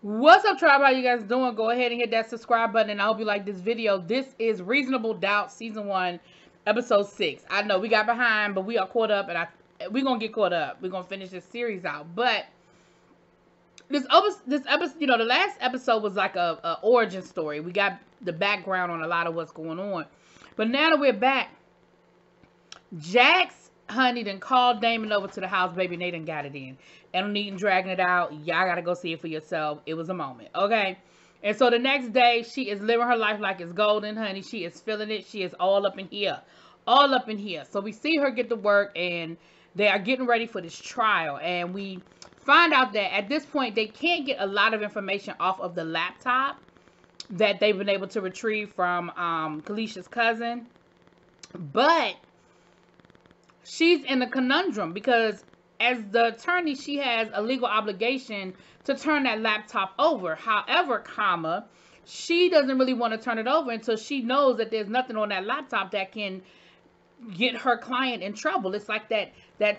What's up, tribe? How you guys doing? Go ahead and hit that subscribe button, and I hope you like this video. This is Reasonable Doubt Season 1, Episode 6. I know we got behind, but we are caught up, and we're going to get caught up. We're going to finish this series out. But this episode, you know, the last episode was like a origin story. We got the background on a lot of what's going on. But now that we're back, Jax, honey, done called Damon over to the house, baby, and they done got it in. And I'm needing dragging it out. Y'all gotta go see it for yourself. It was a moment, okay? And so the next day, she is living her life like it's golden, honey. She is feeling it. She is all up in here. All up in here. So we see her get to work, and they are getting ready for this trial. And we find out that at this point, they can't get a lot of information off of the laptop that they've been able to retrieve from Kalicia's cousin. But she's in a conundrum because as the attorney, she has a legal obligation to turn that laptop over. However, she doesn't really want to turn it over until she knows that there's nothing on that laptop that can get her client in trouble. It's like that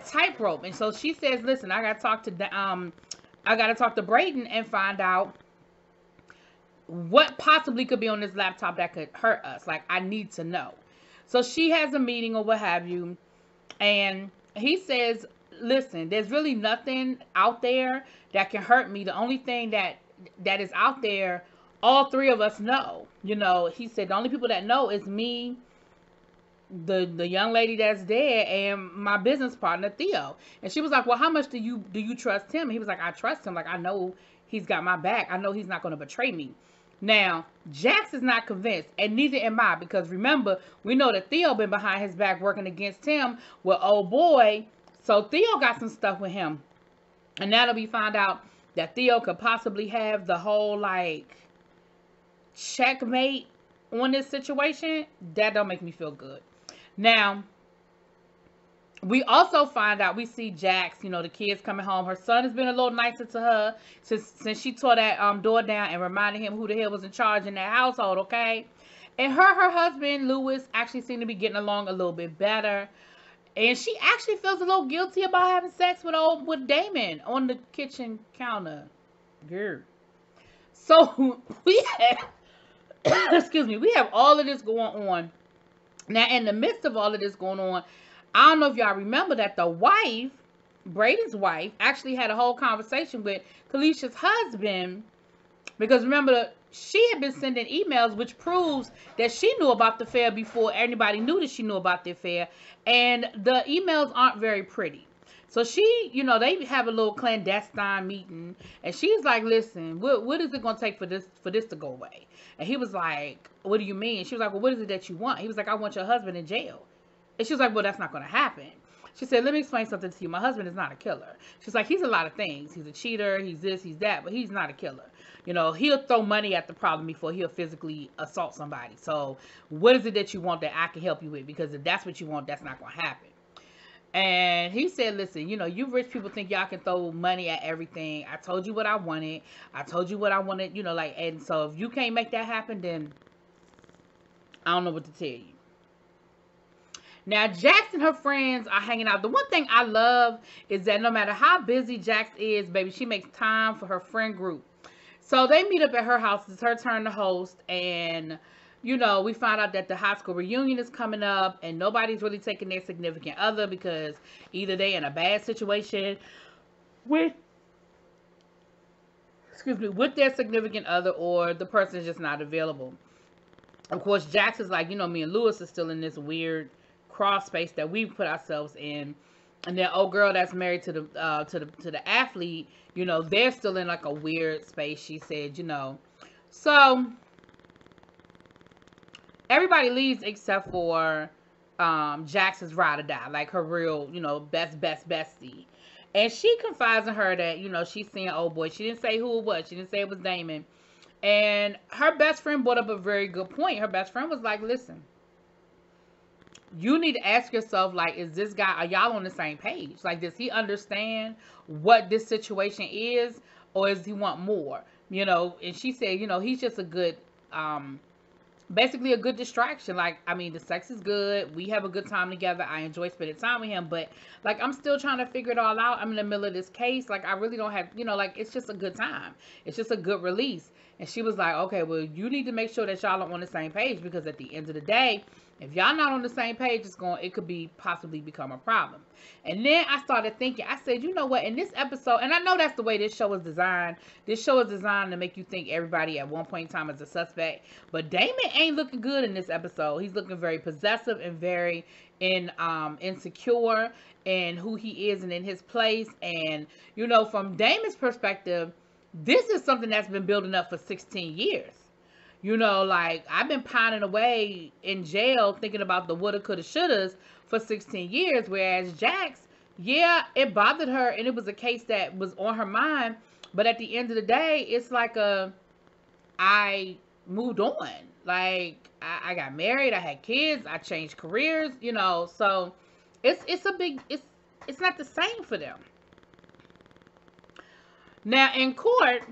tightrope. And so she says, listen, I gotta talk to Brayden and find out what possibly could be on this laptop that could hurt us. Like, I need to know. So she has a meeting or what have you. And he says, listen, there's really nothing out there that can hurt me. The only thing that is out there, all three of us know. You know, he said the only people that know is me, the young lady that's there, and my business partner, Theo. And she was like, well, how much do you trust him? And he was like, I trust him. Like, I know he's got my back. I know he's not going to betray me. Now, Jax is not convinced, and neither am I, because remember, we know that Theo been behind his back working against him with old boy. So Theo got some stuff with him. And now that we find out that Theo could possibly have the whole, like, checkmate on this situation, that don't make me feel good. Now, we also find out, we see Jax, you know, the kids coming home. Her son has been a little nicer to her since she tore that door down and reminded him who the hell was in charge in that household, okay? And her husband, Lewis, actually seem to be getting along a little bit better. And she actually feels a little guilty about having sex with Damon on the kitchen counter. Girl. So we have, excuse me, we have all of this going on. Now, in the midst of all of this going on, I don't know if y'all remember that the wife, Braden's wife, actually had a whole conversation with Kalicia's husband. Because remember, she had been sending emails, which proves that she knew about the affair before anybody knew that she knew about the affair. And the emails aren't very pretty. So she, you know, they have a little clandestine meeting. And she's like, listen, what is it going to take for this to go away? And he was like, what do you mean? She was like, well, what is it that you want? He was like, I want your husband in jail. And she was like, well, that's not going to happen. She said, let me explain something to you. My husband is not a killer. She's like, he's a lot of things. He's a cheater. He's this, he's that. But he's not a killer. You know, he'll throw money at the problem before he'll physically assault somebody. So what is it that you want that I can help you with? Because if that's what you want, that's not going to happen. And he said, listen, you know, you rich people think y'all can throw money at everything. I told you what I wanted. I told you what I wanted, you know, like, and so if you can't make that happen, then I don't know what to tell you. Now, Jax and her friends are hanging out. The one thing I love is that no matter how busy Jax is, baby, she makes time for her friend group. So they meet up at her house. It's her turn to host. And, you know, we find out that the high school reunion is coming up. And nobody's really taking their significant other because either they're in a bad situation with their significant other, or the person is just not available. Of course, Jax is like, you know, me and Lewis are still in this weird cross space that we put ourselves in. And then old girl that's married to the athlete, you know, they're still in like a weird space, she said, you know. So everybody leaves except for Jax's ride or die, like her real, you know, best bestie. And she confides in her that, you know, she's seeing old boy. She didn't say who it was. She didn't say it was Damon. And her best friend brought up a very good point. Her best friend was like, listen, you need to ask yourself, like, is this guy, are y'all on the same page? Like, does he understand what this situation is, or does he want more? You know, and she said, you know, he's just a good basically a good distraction. Like, I mean, the sex is good. We have a good time together. I enjoy spending time with him, but like, I'm still trying to figure it all out. I'm in the middle of this case. Like, I really don't have, like, it's just a good time. It's just a good release. And she was like, okay, well, you need to make sure that y'all are on the same page, because at the end of the day, if y'all not on the same page, it could be possibly become a problem. And then I started thinking, I said, you know what, in this episode, and I know that's the way this show is designed. This show is designed to make you think everybody at one point in time is a suspect. But Damon ain't looking good in this episode. He's looking very possessive and very insecure in who he is and in his place. And, from Damon's perspective, this is something that's been building up for 16 years. Like, I've been pining away in jail thinking about the woulda, coulda, shouldas for 16 years. Whereas Jax, yeah, it bothered her and it was a case that was on her mind. But at the end of the day, it's like I moved on. Like, I got married, I had kids, I changed careers, so it's not the same for them. Now, in court,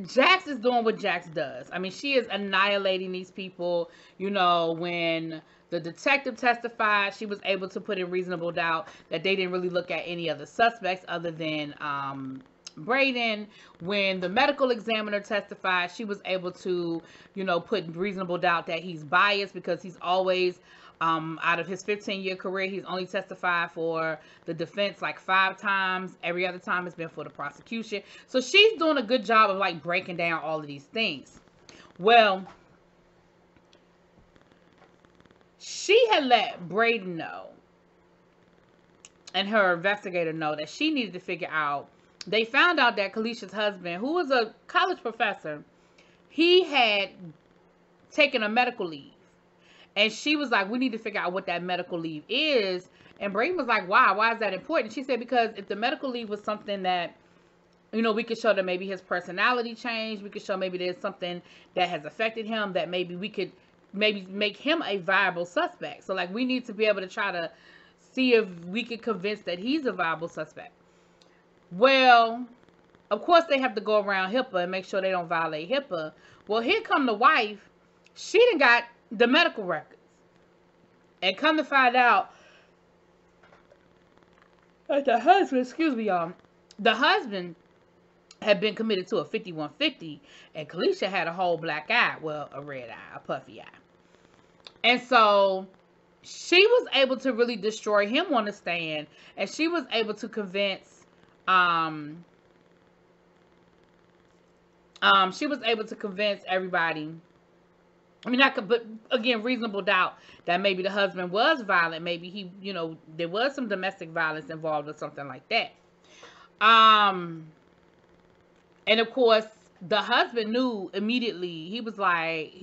Jax is doing what Jax does. I mean, she is annihilating these people. When the detective testified, she was able to put in reasonable doubt that they didn't really look at any other suspects other than Brayden. When the medical examiner testified, she was able to, put in reasonable doubt that he's biased, because he's always, out of his 15-year career, he's only testified for the defense like 5 times. Every other time it's been for the prosecution. So she's doing a good job of like breaking down all of these things. Well, she had let Brayden know and her investigator know that she needed to figure out. They found out that Kalisha's husband, who was a college professor, he had taken a medical leave. And she was like, we need to figure out what that medical leave is. And Brayden was like, why? Why is that important? She said, because if the medical leave was something that, we could show that maybe his personality changed. We could show maybe there's something that has affected him, that maybe we could make him a viable suspect. So, like, we need to be able to try to see if we could convince that he's a viable suspect. Well, of course, they have to go around HIPAA and make sure they don't violate HIPAA. Well, here come the wife. She done got the medical records. And come to find out that the husband, excuse me, y'all, the husband had been committed to a 5150, and Kalisha had a whole black eye. Well, a red eye, a puffy eye. And so she was able to really destroy him on the stand, and she was able to convince everybody. I mean, but again, reasonable doubt that maybe the husband was violent. Maybe he, there was some domestic violence involved or something like that. And of course, the husband knew immediately. He was like,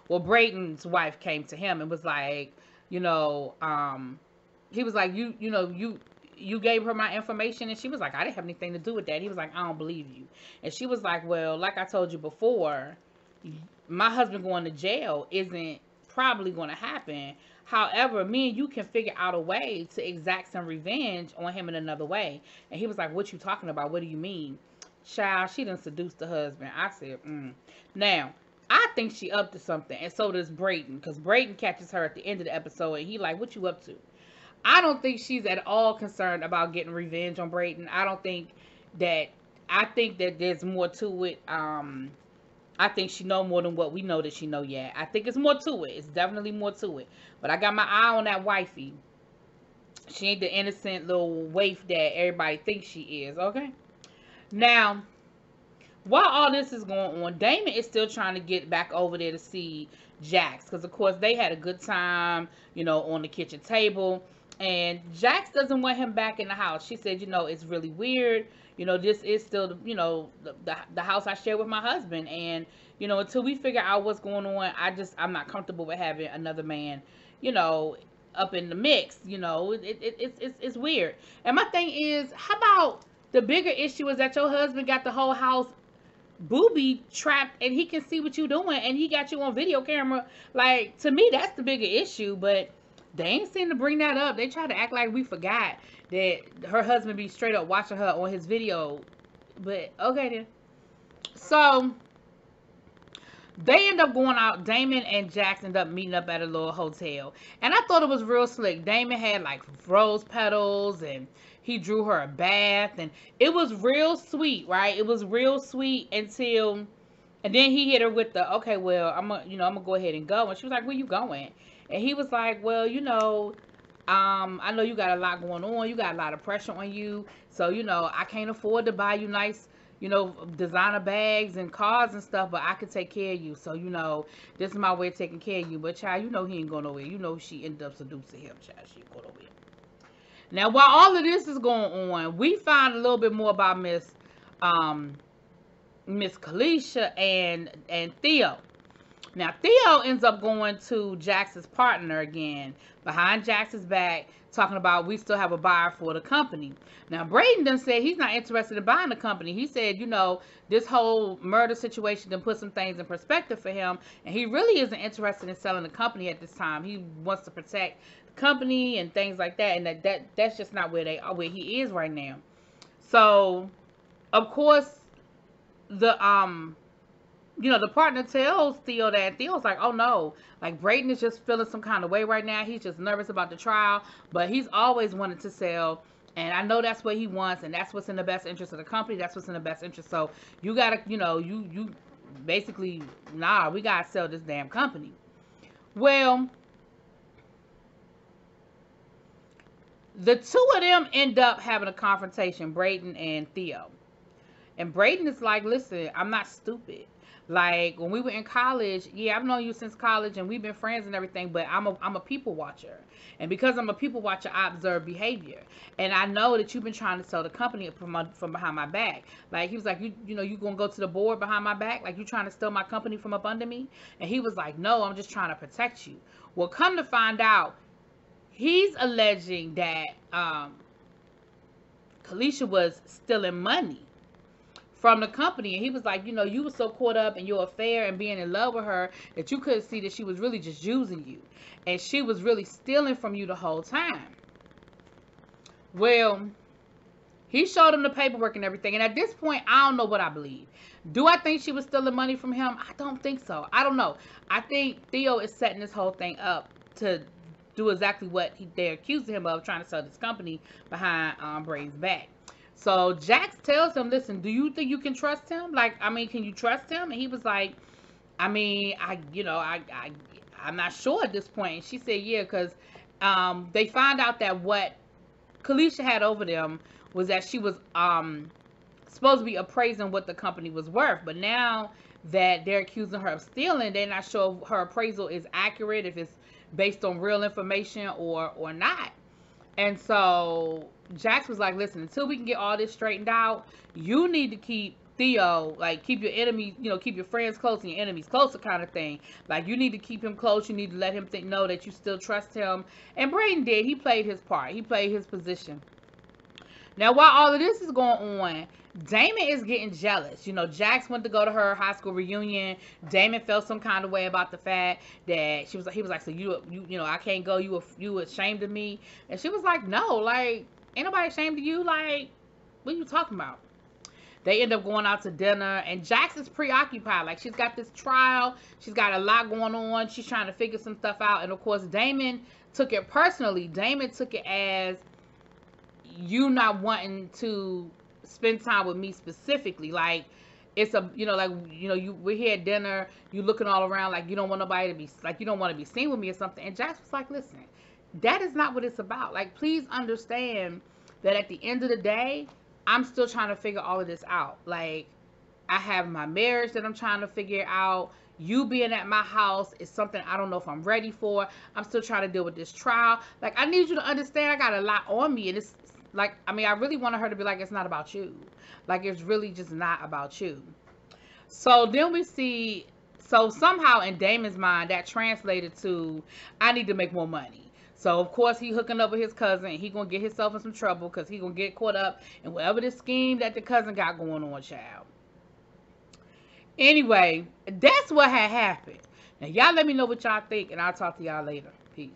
Brayden's wife came to him and was like, he was like, you gave her my information. And she was like, I didn't have anything to do with that. He was like, I don't believe you. And she was like, well, like I told you before, my husband going to jail isn't probably going to happen. However, me and you can figure out a way to exact some revenge on him in another way. And he was like, what you talking about? What do you mean? Child, she done seduced the husband. I said, Now, I think she up to something. And so does Brayden. Because Brayden catches her at the end of the episode. And he like, what you up to? I don't think she's at all concerned about getting revenge on Brayden. I think that there's more to it. I think she know more than what we know that she know yet. I think it's more to it. It's definitely more to it. But I got my eye on that wifey. She ain't the innocent little waif that everybody thinks she is, okay? Now, while all this is going on, Damon is still trying to get back over there to see Jax. Because, of course, they had a good time, on the kitchen table. And Jax doesn't want him back in the house. She said, it's really weird. This is still, the house I share with my husband. And, until we figure out what's going on, I'm not comfortable with having another man, up in the mix. It's weird. And my thing is, how about the bigger issue is that your husband got the whole house booby trapped and he can see what you're doing and he got you on video camera. Like, to me, that's the bigger issue. But they ain't seem to bring that up. They try to act like we forgot that her husband be straight up watching her on his video. But, okay then. So, They end up going out. Damon and Jax end up meeting up at a little hotel. And I thought it was real slick. Damon had like rose petals and he drew her a bath. And it was real sweet, right? It was real sweet until... And then he hit her with the, okay, well, I'm gonna go ahead and go. And she was like, where you going? And he was like, well, I know you got a lot going on. You got a lot of pressure on you. So, I can't afford to buy you nice, designer bags and cars and stuff, but I can take care of you. So, this is my way of taking care of you. But, child, he ain't going nowhere. She ended up seducing him, child. She ain't going nowhere. Now, while all of this is going on, we find a little bit more about Miss Kalisha and Theo. Now, Theo ends up going to Jax's partner again, behind Jax's back, talking about we still have a buyer for the company. Now, Brayden done said he's not interested in buying the company. He said, this whole murder situation done put some things in perspective for him, and he really isn't interested in selling the company at this time. He wants to protect the company and things like that, and that's just not where he is right now. So, of course, the partner tells Theo that. Theo's like, oh no, like Brayden is just feeling some kind of way right now. He's just nervous about the trial, but he's always wanted to sell, and I know that's what he wants, and that's what's in the best interest of the company. That's what's in the best interest. So you gotta, you basically, we gotta sell this damn company. Well, the two of them end up having a confrontation, Brayden and Theo. And Brayden is like, listen, I'm not stupid. Like, when we were in college, yeah, I've known you since college, and we've been friends and everything, but I'm a people watcher. And because I'm a people watcher, I observe behavior. And I know that you've been trying to sell the company from behind my back. Like, he was like, you going to go to the board behind my back? Like, you trying to steal my company from up under me? And he was like, no, I'm just trying to protect you. Well, come to find out, he's alleging that Kalisha was stealing money from the company, and he was like, you were so caught up in your affair and being in love with her that you couldn't see that she was really just using you, and she was really stealing from you the whole time. Well, he showed him the paperwork and everything, and at this point, I don't know what I believe. Do I think she was stealing money from him? I don't think so. I don't know. I think Theo is setting this whole thing up to do exactly what they're accusing him of, trying to sell this company behind Brayden's back. So Jax tells him, listen, do you think you can trust him? Like, can you trust him? And he was like, I'm not sure at this point. And she said, yeah, because they found out that what Kalisha had over them was that she was supposed to be appraising what the company was worth. But now that they're accusing her of stealing, they're not sure if her appraisal is accurate, if it's based on real information or not. And so Jax was like, listen, until we can get all this straightened out, you need to keep Theo, like, keep your enemies, keep your friends close and your enemies closer, kind of thing. Like, you need to keep him close. You need to let him know that you still trust him. And Brayden did. He played his part. He played his position. Now, while all of this is going on, Damon is getting jealous. Jax went to go to her high school reunion. Damon felt some kind of way about the fact that he was like, so you I can't go. You ashamed of me? And she was like, no, like, ain't nobody ashamed of you. Like, what are you talking about? They end up going out to dinner, and Jax is preoccupied. Like, she's got this trial. She's got a lot going on. She's trying to figure some stuff out. And of course, Damon took it personally. Damon took it as you not wanting to spend time with me specifically. Like, it's we're here at dinner, you looking all around like you don't want nobody to be, like, you don't want to be seen with me or something. And Jax was like, listen, that is not what it's about. Like, please understand that at the end of the day, I'm still trying to figure all of this out. Like, I have my marriage that I'm trying to figure out. You being at my house is something I don't know if I'm ready for. I'm still trying to deal with this trial. Like, I need you to understand I got a lot on me, and it's like, I really wanted her to be like, it's not about you. Like, it's really just not about you. So then we see, so somehow in Damon's mind, that translated to, I need to make more money. So, of course, he hooking up with his cousin, and he going to get himself in some trouble because he going to get caught up in whatever this scheme that the cousin got going on, child. Anyway, that's what had happened. Now, y'all let me know what y'all think, and I'll talk to y'all later. Peace.